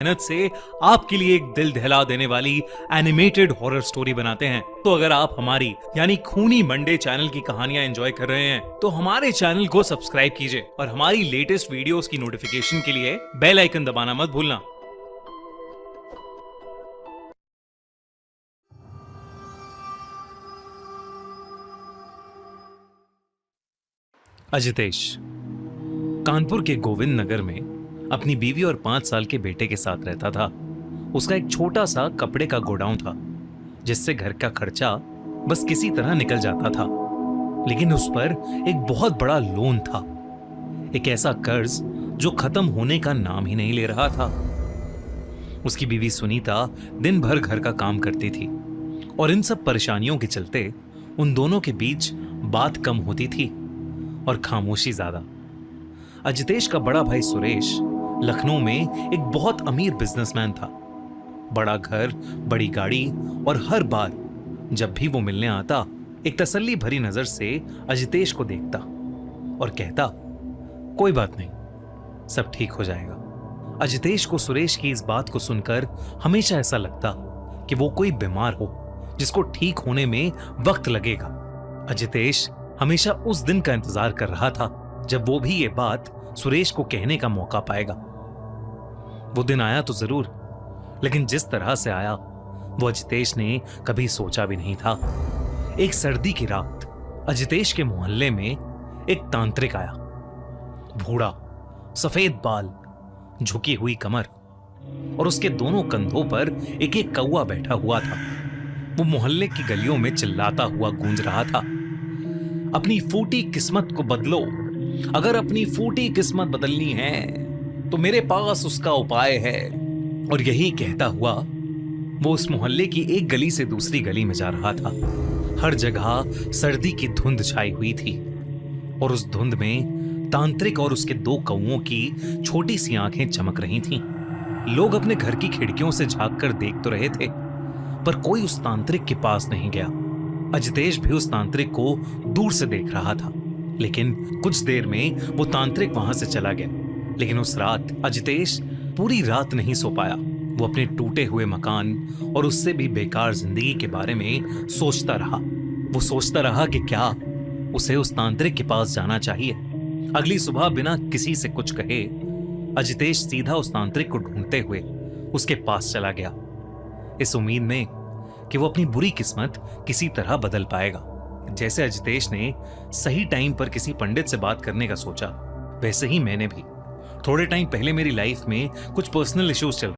मेहनत से आपके लिए एक दिल दहला देने वाली एनिमेटेड हॉरर स्टोरी बनाते हैं। तो अगर आप हमारी यानी खूनी मंडे चैनल की कहानियां एंजॉय कर रहे हैं तो हमारे चैनल को सब्सक्राइब कीजिए और हमारी लेटेस्ट वीडियोस की नोटिफिकेशन के लिए बेल आइकन दबाना मत भूलना। अजितेश कानपुर के गोविंद नगर में अपनी बीवी और 5 साल के बेटे के साथ रहता था। उसका एक छोटा सा कपड़े का गोडाउन था जिससे घर का खर्चा बस किसी तरह निकल जाता था, लेकिन उस पर एक बहुत बड़ा लोन था, एक ऐसा कर्ज जो खत्म होने का नाम ही नहीं ले रहा था। उसकी बीवी सुनीता दिन भर घर का काम करती थी और इन सब परेशानियों के चलते उन दोनों के बीच बात कम होती थी और खामोशी ज्यादा। अजितेश का बड़ा भाई सुरेश लखनऊ में एक बहुत अमीर बिजनेसमैन था। बड़ा घर, बड़ी गाड़ी और हर बार जब भी वो मिलने आता एक तसल्ली भरी नजर से अजितेश को देखता और कहता, कोई बात नहीं, सब ठीक हो जाएगा। अजितेश को सुरेश की इस बात को सुनकर हमेशा ऐसा लगता कि वो कोई बीमार हो जिसको ठीक होने में वक्त लगेगा। अजितेश हमेशा उस दिन का इंतजार कर रहा था जब वो भी ये बात सुरेश को कहने का मौका पाएगा। वो दिन आया तो जरूर, लेकिन जिस तरह से आया वो अजितेश ने कभी सोचा भी नहीं था। एक सर्दी की रात अजितेश के मोहल्ले में एक तांत्रिक आया। बूढ़ा, सफेद बाल, झुकी हुई कमर और उसके दोनों कंधों पर एक एक कौवा बैठा हुआ था। वो मोहल्ले की गलियों में चिल्लाता हुआ गूंज रहा था, अपनी फूटी किस्मत को बदलो, अगर अपनी फूटी किस्मत बदलनी है तो मेरे पास उसका उपाय है। और यही कहता हुआ वो उस मोहल्ले की एक गली से दूसरी गली में जा रहा था। हर जगह सर्दी की धुंध छाई हुई थी और उस धुंध में तांत्रिक और उसके 2 कौवों की छोटी सी आंखें चमक रही थीं। लोग अपने घर की खिड़कियों से झांक कर देख तो रहे थे, पर कोई उस तांत्रिक के पास नहीं गया। अजितेश भी उस तांत्रिक को दूर से देख रहा था, लेकिन कुछ देर में वो तांत्रिक वहां से चला गया। लेकिन उस रात अजितेश पूरी रात नहीं सो पाया। वो अपने टूटे हुए मकान और उससे भी बेकार जिंदगी के बारे में सोचता रहा। वो सोचता रहा कि क्या उसे उस तांत्रिक के पास जाना चाहिए। अगली सुबह बिना किसी से कुछ कहे अजितेश सीधा उस तांत्रिक को ढूंढते हुए उसके पास चला गया, इस उम्मीद में कि वो अपनी बुरी किस्मत किसी तरह बदल पाएगा। जैसे अजितेश ने सही टाइम पर किसी पंडित से बात करने का सोचा, वैसे ही मैंने भी। थोड़े टाइम पहले मेरी लाइफ में कुछ पर्सनल इश्यूज चल